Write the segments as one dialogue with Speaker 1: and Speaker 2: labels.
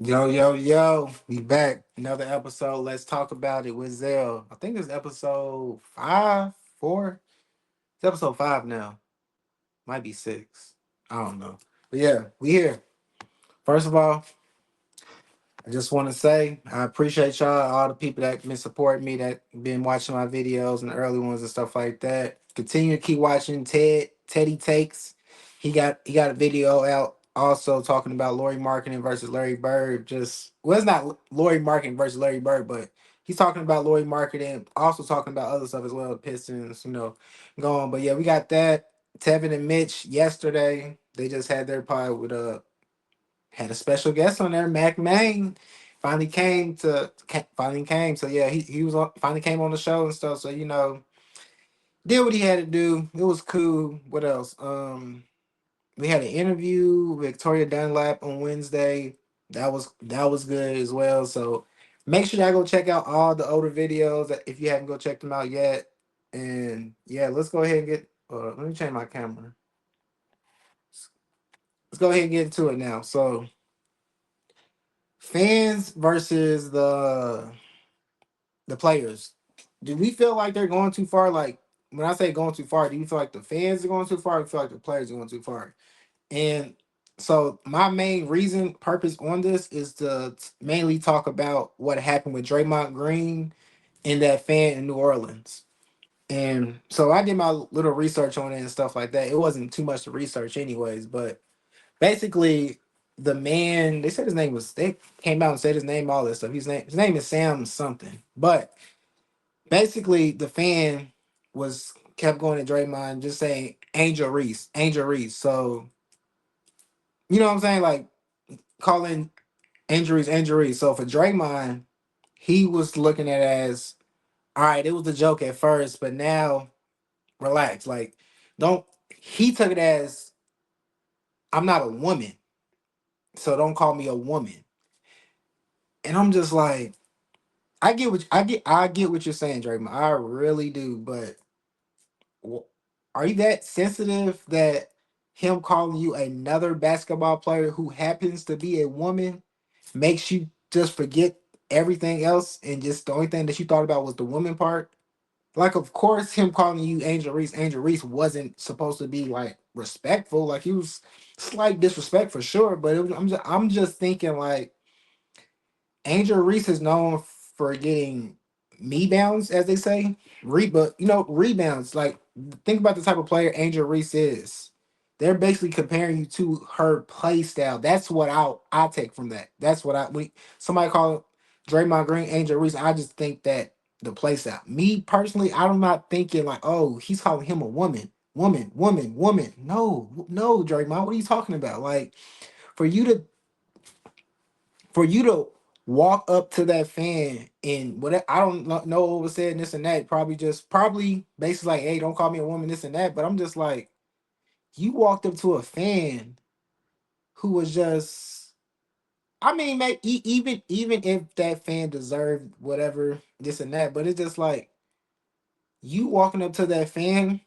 Speaker 1: Yo, yo, yo, we back. Another episode. Let's talk about it with Zell. I think it's episode five, four. It's episode five now. Might be six. I don't know. But yeah, we here. First of all, I just want to say I appreciate y'all, all the people that been supporting me, that been watching my videos and the early ones and stuff like that. Continue to keep watching Teddy Takes. He got a video out also talking about Laurie Marketing versus Larry Bird. Just well, it's not Laurie Marketing versus Larry Bird, but he's talking about Laurie Marketing, also talking about other stuff as well, the Pistons, going. But yeah, we got that. Tevin and Mitch yesterday. They just had their pod with had a special guest on there, Mac Main. Finally came. So yeah, he was finally came on the show and stuff. So did what he had to do. It was cool. What else? We had an interview with Victoria Dunlap on Wednesday. That was good as well. So make sure y'all go check out all the older videos if you haven't go check them out yet. And yeah, let's go ahead and get. Let me change my camera. Let's go ahead and get into it now. So fans versus the players. Do we feel like they're going too far? Like when I say going too far, do you feel like the fans are going too far? Or do you feel like the players are going too far? And so my main purpose on this is to mainly talk about what happened with Draymond Green and that fan in New Orleans. And so I did my little research on it and stuff like that. It wasn't too much to research anyways, but basically the man, they said his name was, they came out and said his name, all this stuff. His name is Sam something. But basically the fan was kept going to Draymond just saying Angel Reese, Angel Reese. So you know what I'm saying? Like calling injuries injuries. So for Draymond, he was looking at it as all right, it was a joke at first, but now relax. Like, don't he took it as I'm not a woman, so don't call me a woman. And I'm just like, I get what you're saying, Draymond. I really do, but w- are you that sensitive that him calling you another basketball player who happens to be a woman makes you just forget everything else and just the only thing that you thought about was the woman part? Like, of course, him calling you Angel Reese wasn't supposed to be like respectful. Like, he was slight disrespect for sure. But I'm just thinking like Angel Reese is known for getting me bounds, as they say. But rebounds. Like, think about the type of player Angel Reese is. They're basically comparing you to her play style. That's what I take from that. That's what when somebody call Draymond Green Angel Reese. I just think that the play style. Me personally, I'm not thinking like, oh, he's calling him a woman, woman, woman, woman. No, no, Draymond. What are you talking about? Like, for you to walk up to that fan and whatever, I don't know what was said and this and that, probably basically like, hey, don't call me a woman, this and that. But I'm just like, you walked up to a fan who was just, I mean, even if that fan deserved whatever, this and that, but it's just like you walking up to that fan,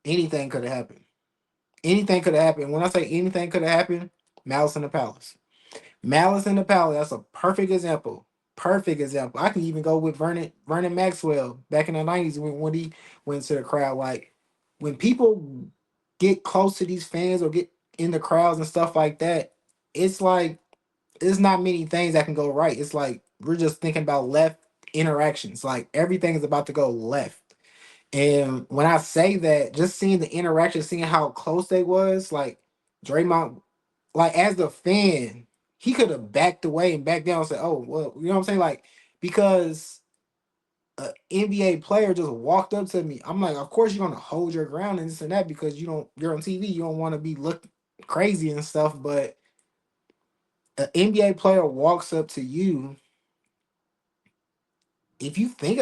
Speaker 1: anything could have happened. Anything could have happened. When I say anything could have happened, Malice in the Palace. Malice in the Palace, that's a perfect example. Perfect example. I can even go with Vernon Maxwell back in the 90s when he went to the crowd. Like, when people get close to these fans or get in the crowds and stuff like that, it's like it's not many things that can go right. It's like we're just thinking about left interactions. Like, everything is about to go left. And when I say that, just seeing the interaction, seeing how close they was, like Draymond, like as the fan, he could have backed away and backed down and said, "Oh, well," you know what I'm saying? Like, because an NBA player just walked up to me, I'm like, of course you're gonna hold your ground and this and that because you're on TV, you don't want to be look crazy and stuff. But an NBA player walks up to you, if you think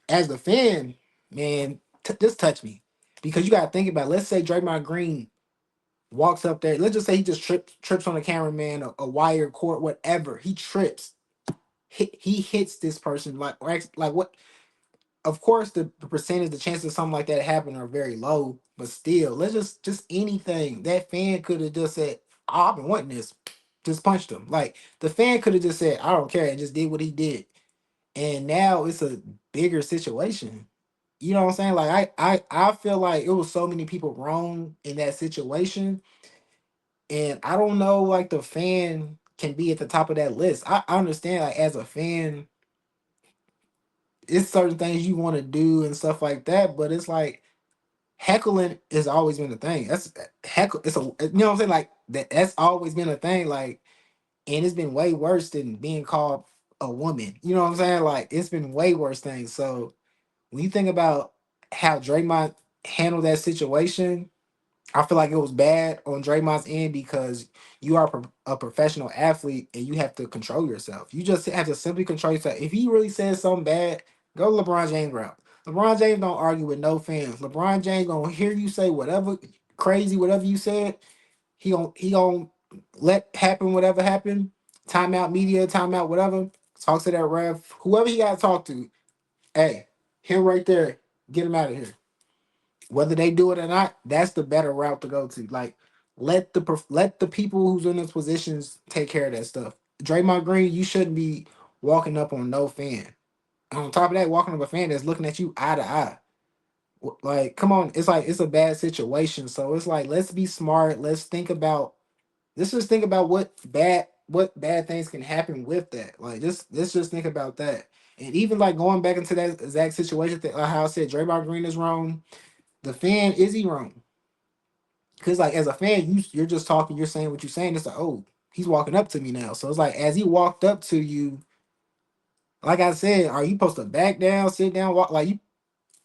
Speaker 1: as the fan, man, just touch me because you gotta think about it. Let's say Draymond Green walks up there. Let's just say he just trips on a cameraman, a wire cord, whatever. He trips. He hits this person like what? Of course, the percentage, the chances of something like that happen are very low. But still, let's just anything. That fan could have just said, "Oh, I've been wanting this." just punched him. Like the fan could have just said, "I don't care," and just did what he did. And now it's a bigger situation. You know what I'm saying? Like I feel like it was so many people wrong in that situation, and I don't know like the fan can be at the top of that list. I understand like as a fan, it's certain things you want to do and stuff like that, but it's like heckling has always been a thing. That's heckle. It's a you know what I'm saying like that's always been a thing. Like and it's been way worse than being called a woman. You know what I'm saying? Like it's been way worse things. So when you think about how Draymond handled that situation, I feel like it was bad on Draymond's end because you are a professional athlete and you have to control yourself. You just have to simply control yourself. If he really says something bad, go LeBron James route. LeBron James don't argue with no fans. LeBron James gonna hear you say whatever crazy, whatever you said. He gonna let happen whatever happened. Timeout media, timeout whatever. Talk to that ref, whoever he got to talk to. Hey, him right there, get him out of here. Whether they do it or not, that's the better route to go to. Like, let the people who's in those positions take care of that stuff. Draymond Green, you shouldn't be walking up on no fan. And on top of that, walking up a fan that's looking at you eye to eye. Like, come on, it's like it's a bad situation. So it's like let's be smart. Let's just think about what bad things can happen with that. Like, just let's just think about that. And even like going back into that exact situation, how I said Draymond Green is wrong. The fan is he wrong? Because like as a fan, you're just talking, you're saying what you're saying. It's like, oh, he's walking up to me now. So it's like as he walked up to you, like I said, are you supposed to back down, sit down, walk like you?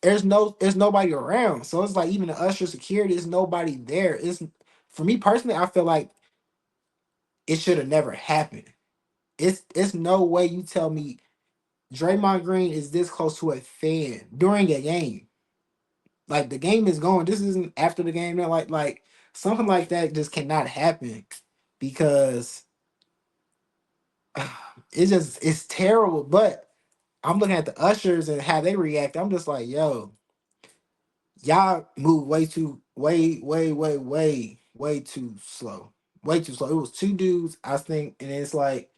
Speaker 1: There's nobody around. So it's like even the usher security, there's nobody there. It's for me personally, I feel like it should have never happened. It's no way you tell me Draymond Green is this close to a fan during a game. Like the game is going. This isn't after the game. Like something like that just cannot happen because it's terrible. But I'm looking at the ushers and how they react. I'm just like, yo, y'all move way too slow. Way too slow. It was two dudes, I think, and it's like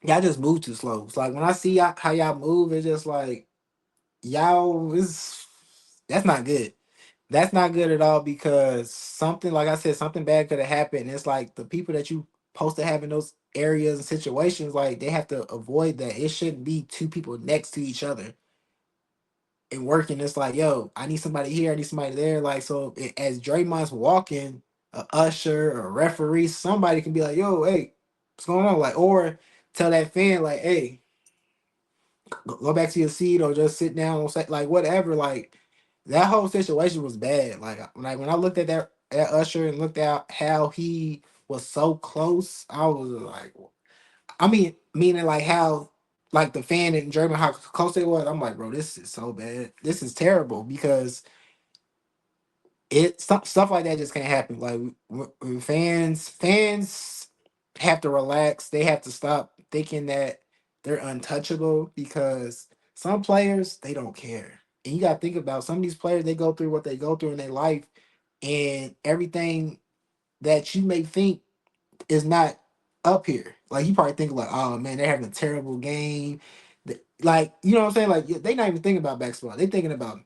Speaker 1: y'all just move too slow. It's like when I see y'all how y'all move, it's just like y'all is that's not good. That's not good at all because something like I said, something bad could have happened. It's like the people that you supposed to have in those areas and situations, like they have to avoid that. It shouldn't be two people next to each other and working. It's like, yo, I need somebody here, I need somebody there. Like so, as Draymond's walking, a usher or a referee, somebody can be like, yo, hey, what's going on? Like, or tell that fan like, hey, go back to your seat or just sit down or say like whatever. Like that whole situation was bad. Like when I looked at that Usher and looked at how he was so close, I was like, I mean, meaning like how like the fan in German how close they was. I'm like, bro, this is so bad. This is terrible because stuff like that just can't happen. Like when fans have to relax. They have to stop thinking that they're untouchable because some players they don't care. And you got to think about some of these players. They go through what they go through in their life, and everything that you may think is not up here. Like you probably think like, oh man, they're having a terrible game. Like you know what I'm saying? Like they not even thinking about basketball. They thinking about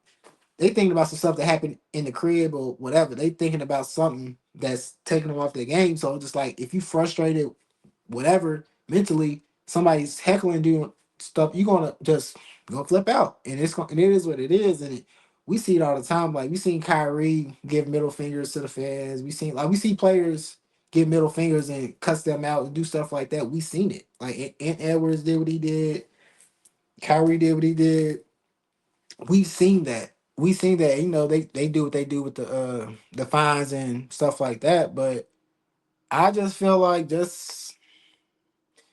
Speaker 1: some stuff that happened in the crib or whatever. They thinking about something that's taking them off their game. So just like if you frustrated, whatever, mentally, somebody's heckling doing stuff, you're gonna flip out. And it is what it is. And we see it all the time. Like we seen Kyrie give middle fingers to the fans. We see players give middle fingers and cuss them out and do stuff like that. We seen it. Like Edwards did what he did. Kyrie did what he did. We've seen that. We seen that, they do what they do with the fines and stuff like that. But I just feel like just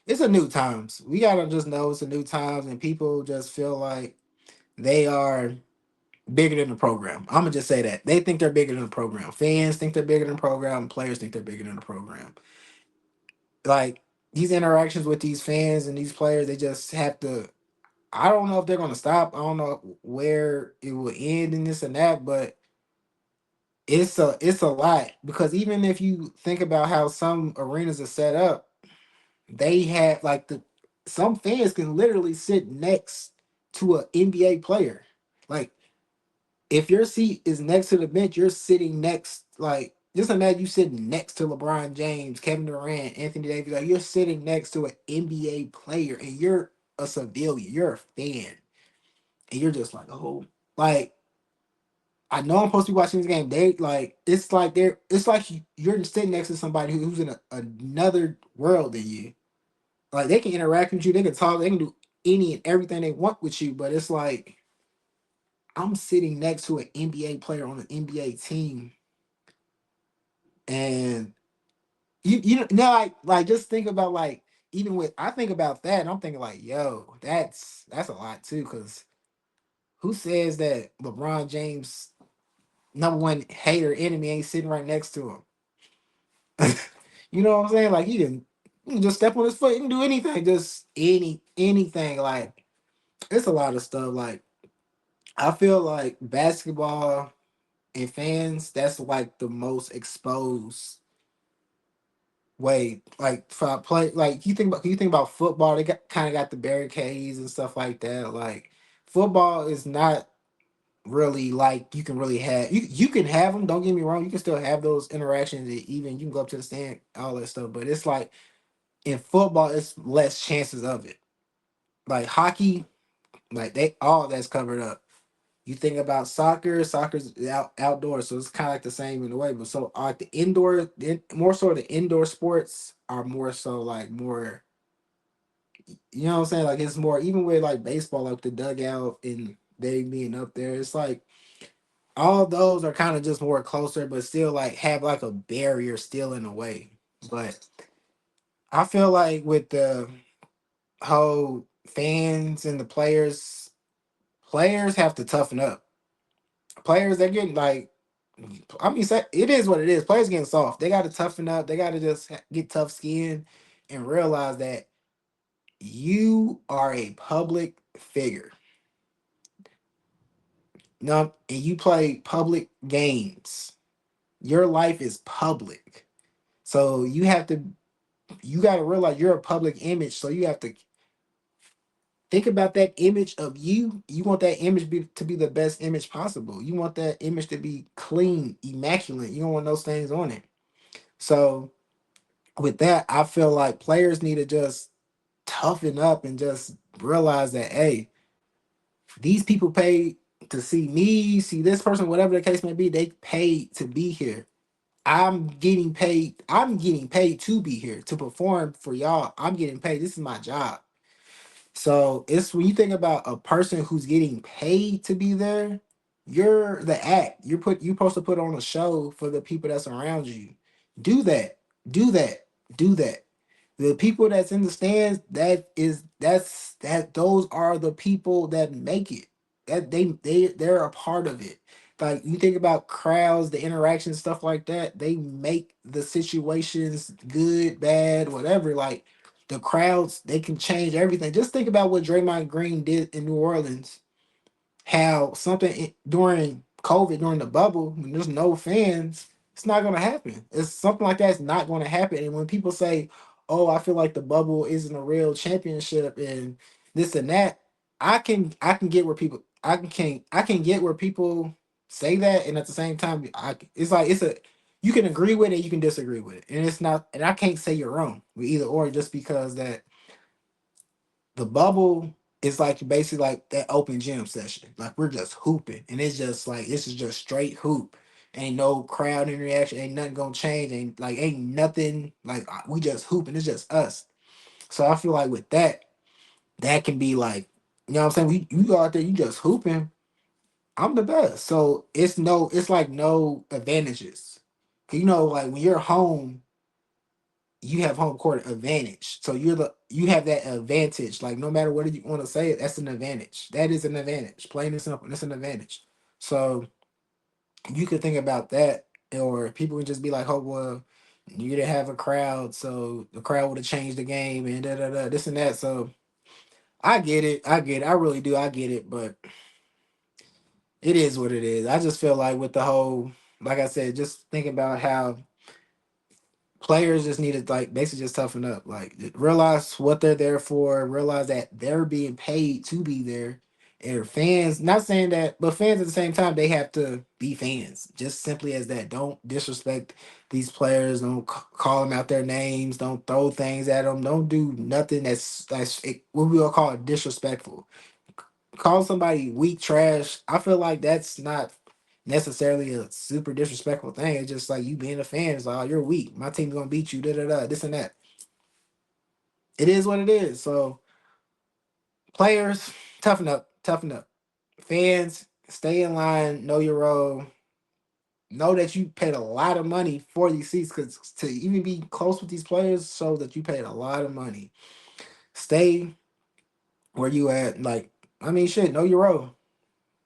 Speaker 1: it's a new times. We gotta just know it's a new times and people just feel like they are bigger than the program. I'm gonna just say that. They think they're bigger than the program. Fans think they're bigger than the program, players think they're bigger than the program. Like these interactions with these fans and these players, they just have to I don't know if they're gonna stop. I don't know where it will end in this and that, but it's a lot because even if you think about how some arenas are set up, they have like the some fans can literally sit next to an NBA player. Like if your seat is next to the bench, you're sitting next. Like just imagine you sitting next to LeBron James, Kevin Durant, Anthony Davis. Like you're sitting next to an NBA player, and you're a civilian. You're a fan, and you're just like, oh, like I know I'm supposed to be watching this game. They like it's like they're it's like you're sitting next to somebody who's in another world than you. Like they can interact with you, they can talk, they can do any and everything they want with you, but it's like I'm sitting next to an NBA player on an NBA team, and you know like just think about like even with I think about that, and I'm thinking like, yo, that's a lot too, because who says that LeBron James number one hater enemy ain't sitting right next to him? You know what I'm saying? Like he can just step on his foot, he can do anything, just anything. Like it's a lot of stuff. Like I feel like basketball and fans, that's like the most exposed way. Like for play, like you think about football, they got kind of got the barricades and stuff like that. Like football is not really like you can really have you can have them. Don't get me wrong, you can still have those interactions. And even you can go up to the stand, all that stuff. But it's like in football, it's less chances of it. Like hockey, like they all that's covered up. You think about soccer's outdoors, so it's kind of like the same in a way. But so like more so the indoor sports are more so like more, you know what I'm saying? Like it's more even with like baseball, like the dugout and they being up there. It's like all those are kind of just more closer, but still like have like a barrier still in a way. But I feel like with the whole fans and the players have to toughen up. Players they're getting like I mean, it is what it is. Players getting soft. They got to toughen up. They got to just get tough skin and realize that you are a public figure. No, and you play public games. Your life is public. So you got to realize you're a public image. So you have to think about that image of you. You want that image to be the best image possible. You want that image to be clean, immaculate. You don't want those things on it. So with that, I feel like players need to just toughen up and just realize that, hey, these people pay to see me, see this person, whatever the case may be, they paid to be here. I'm getting paid to be here, to perform for y'all. I'm getting paid. This is my job. So it's when you think about a person who's getting paid to be there, you're the act. You're supposed to put on a show for the people that's around you. Do that. Do that. Do that. The people that's in the stands, those are the people that make it. That they're a part of it. Like you think about crowds, the interactions, stuff like that, they make the situations good, bad, whatever. Like the crowds, they can change everything. Just think about what Draymond Green did in New Orleans, how during COVID, during the bubble, when there's no fans, it's not going to happen. It's something like that's not going to happen. And when people say, "Oh, I feel like the bubble isn't a real championship," and this and that, I can get where I can get where people say that, and at the same time, it's like you can agree with it, you can disagree with it, and it's not, and I can't say you're wrong with either or just because that the bubble is like basically like that open gym session. Like we're just hooping, and it's just like this is just straight hoop. Ain't no crowd interaction. Ain't nothing gonna change. Ain't nothing like we just hooping. It's just us. So I feel like with that, that can be like, you know what I'm saying. You go out there, you just hooping. I'm the best. So it's like no advantages. 'Cause you know, like when you're home you have home court advantage. So you have that advantage. Like no matter what you want to say, that's an advantage. That is an advantage. Plain and simple. That's an advantage. So you could think about that, or people would just be like, "Oh well, you didn't have a crowd, so the crowd would have changed the game and da da da this and that." So I get it. I get it. I really do. I get it. But it is what it is. I just feel like with the whole. like I said, just thinking about how players just need to like basically just toughen up, like realize what they're there for, realize that they're being paid to be there. And fans, not saying that, but fans at the same time, they have to be fans, just simply as that. Don't disrespect these players. Don't call them out their names. Don't throw things at them. Don't do nothing that's what we will call disrespectful. Call somebody weak trash. I feel like that's not necessarily a super disrespectful thing. It's just like you being a fan. It's like, oh, you're weak. My team's gonna beat you. Da da da. This and that. It is what it is. So players, toughen up. Toughen up. Fans, stay in line. Know your role. Know that you paid a lot of money for these seats, because to even be close with these players shows that you paid a lot of money. Stay where you at. Like, I mean, shit. Know your role.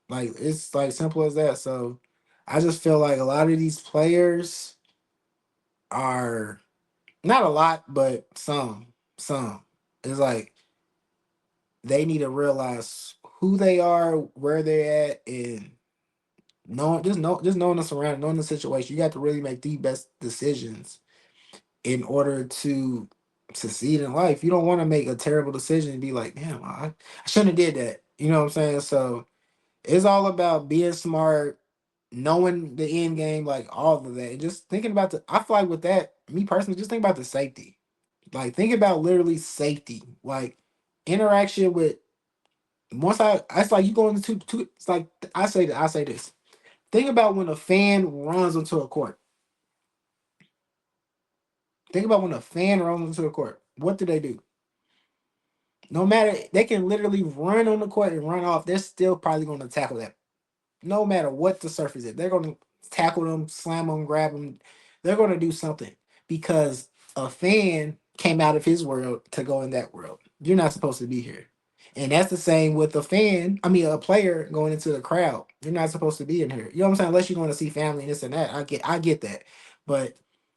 Speaker 1: Like, it's like simple as that. So I just feel like a lot of these players are not a lot, but some. Some. It's like they need to realize who they are, where they're at, and just knowing the surrounding, knowing the situation. You got to really make the best decisions in order to succeed in life. You don't want to make a terrible decision and be like, damn, I shouldn't have did that. You know what I'm saying? So it's all about being smart, knowing the end game, like all of that. And just thinking about I feel like with that, me personally, just think about the safety. Like think about literally safety. Like interaction with once it's like you go into it's like I say this. Think about when a fan runs onto a court. Think about when a fan runs into a court. What do they do? No matter they can literally run on the court and run off, they're still probably going to tackle that no matter what the surface is. They're going to tackle them, slam them, grab them. They're going to do something because a fan came out of his world to go in that world. You're not supposed to be here. And that's the same with a fan. I mean, a player going into the crowd. You're not supposed to be in here. You know what I'm saying? Unless you're going to see family and this and that. I get that. But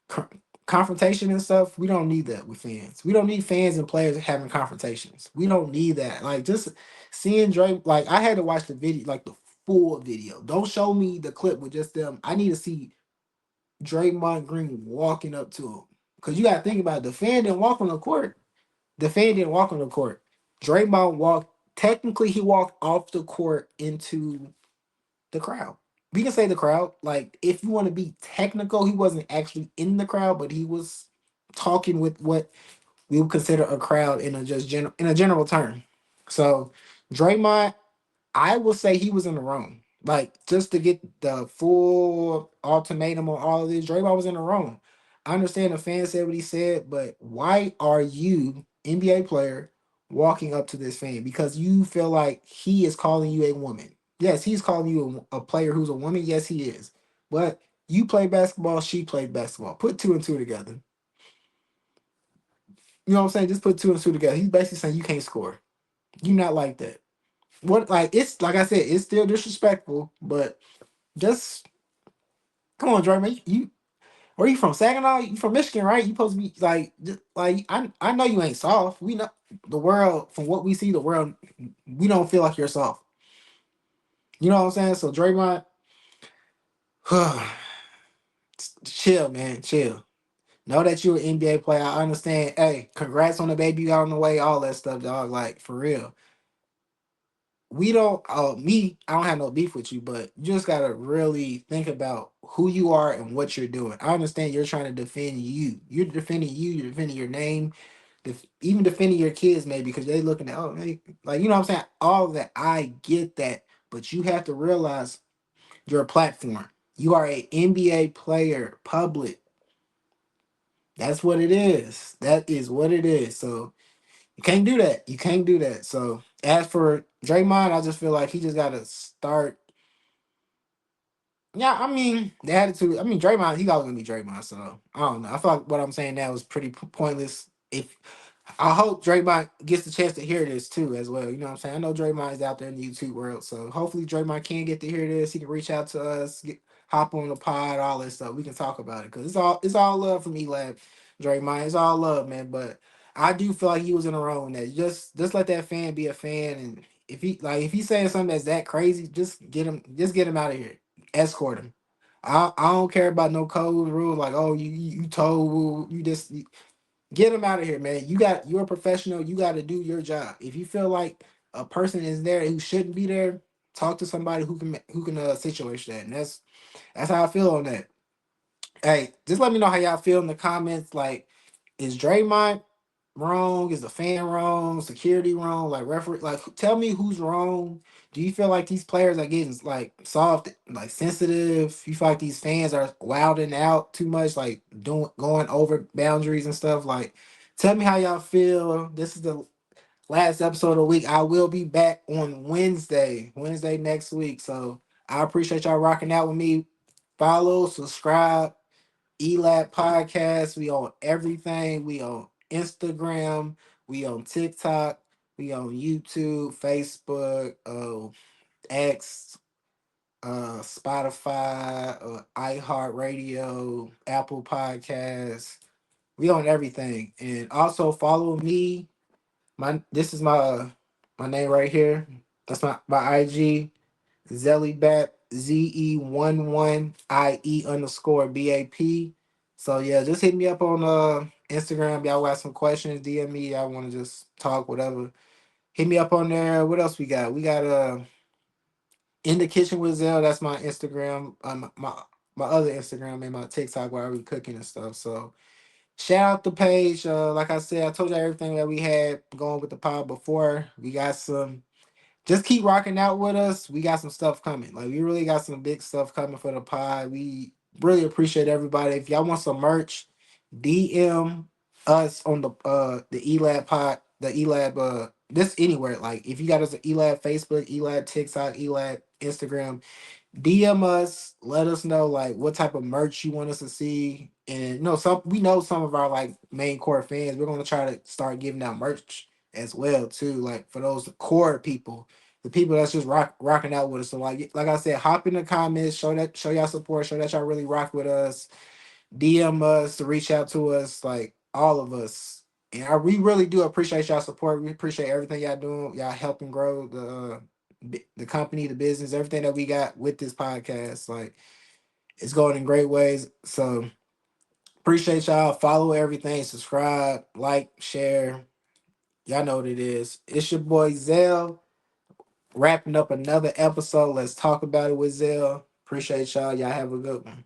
Speaker 1: co- confrontation and stuff, we don't need that with fans. We don't need fans and players having confrontations. We don't need that. Like just seeing Dre, like I had to watch the video, like the full video. Don't show me the clip with just them. I need to see Draymond Green walking up to him. Because you got to think about it. The fan didn't walk on the court. The fan didn't walk on the court. Draymond walked, technically, he walked off the court into the crowd. We can say the crowd. Like, if you want to be technical, he wasn't actually in the crowd, but he was talking with what we would consider a crowd in a in a general term. So Draymond, I will say he was in the wrong. Like just to get the full ultimatum on all of this, Draymond was in the wrong. I understand the fan said what he said, but why are you, NBA player, walking up to this fan? Because you feel like he is calling you a woman. Yes, he's calling you a player who's a woman. Yes, he is. But you play basketball, she played basketball. Put two and two together. You know what I'm saying? Just put two and two together. He's basically saying you can't score. You not like that. What like it's like I said, it's still disrespectful, but just come on, Dre, man. You where you from? Saginaw? You from Michigan, right? You supposed to be like just, like I know you ain't soft. We know the world from what we see, the world we don't feel like you're soft. You know what I'm saying? So Draymond, chill, man, chill. Know that you're an NBA player. I understand. Hey, congrats on the baby you got on the way, all that stuff, dog. Like for real. We don't I don't have no beef with you, but you just gotta really think about who you are and what you're doing. I understand you're trying to defend you. You're defending your name, even defending your kids maybe because they looking at like you know what I'm saying? All of that. I get that. But you have to realize your platform. You are a NBA player, public. That's what it is. That is what it is. So you can't do that. You can't do that. So as for Draymond, I just feel like he just got to start. Yeah, I mean the attitude. I mean Draymond, he always gonna be Draymond. So I don't know. I feel like what I'm saying now was pretty pointless. If I hope Draymond gets the chance to hear this too as well. You know what I'm saying? I know Draymond is out there in the YouTube world, so hopefully Draymond can get to hear this. He can reach out to us, hop on the pod, all this stuff. We can talk about it because it's all love from Elab, Draymond. It's all love, man. But I do feel like he was in the wrong. That just let that fan be a fan, and if he's saying something that's that crazy, just get him out of here, escort him. I don't care about no code rules like, oh, you told you just get them out of here, man. You're a professional. You got to do your job. If you feel like a person is there who shouldn't be there, talk to somebody who can situation that. And that's how I feel on that. Hey, just let me know how y'all feel in the comments. Like, is Draymond wrong? Is the fan wrong? Security wrong? Like referee, like tell me who's wrong. Do you feel like these players are getting like soft, like sensitive? You feel like these fans are wilding out too much, like going over boundaries and stuff? Like, tell me how y'all feel. This is the last episode of the week. I will be back on Wednesday next week. So I appreciate y'all rocking out with me. Follow, subscribe. ELAB podcast. We on everything. We on Instagram. We on TikTok. We on YouTube, Facebook, X, Spotify, iHeartRadio, Apple Podcasts. We on everything. And also follow me. This is my name right here. That's my IG. Zellybat ZE11IE_BAP. So yeah, just hit me up on Instagram. Y'all got some questions, DM me. Y'all want to just talk, whatever. Hit me up on there. What else we got? We got In the Kitchen with Zell. That's my Instagram. My other Instagram and my TikTok where I be cooking and stuff. So shout out the page. Like I said, I told you everything that we had going with the pod before. We got some, just keep rocking out with us. We got some stuff coming. Like we really got some big stuff coming for the pod. We really appreciate everybody. If y'all want some merch, DM us on the ELAB pod, the ELAB this anywhere. Like if you got us at ELAB Facebook, ELAB TikTok, ELAB Instagram, DM us, let us know like what type of merch you want us to see. And we know some of our like main core fans. We're gonna try to start giving out merch as well too. Like for those core people, the people that's just rocking out with us. So like I said, hop in the comments, show y'all support, show that y'all really rock with us. DM us to reach out to us, like all of us. And we really do appreciate y'all support. We appreciate everything y'all doing. Y'all helping grow the company, the business, everything that we got with this podcast. Like it's going in great ways. So appreciate y'all. Follow everything, subscribe, like, share. Y'all know what it is. It's your boy Zell wrapping up another episode. Let's talk about it with Zell. Appreciate y'all. Y'all have a good one.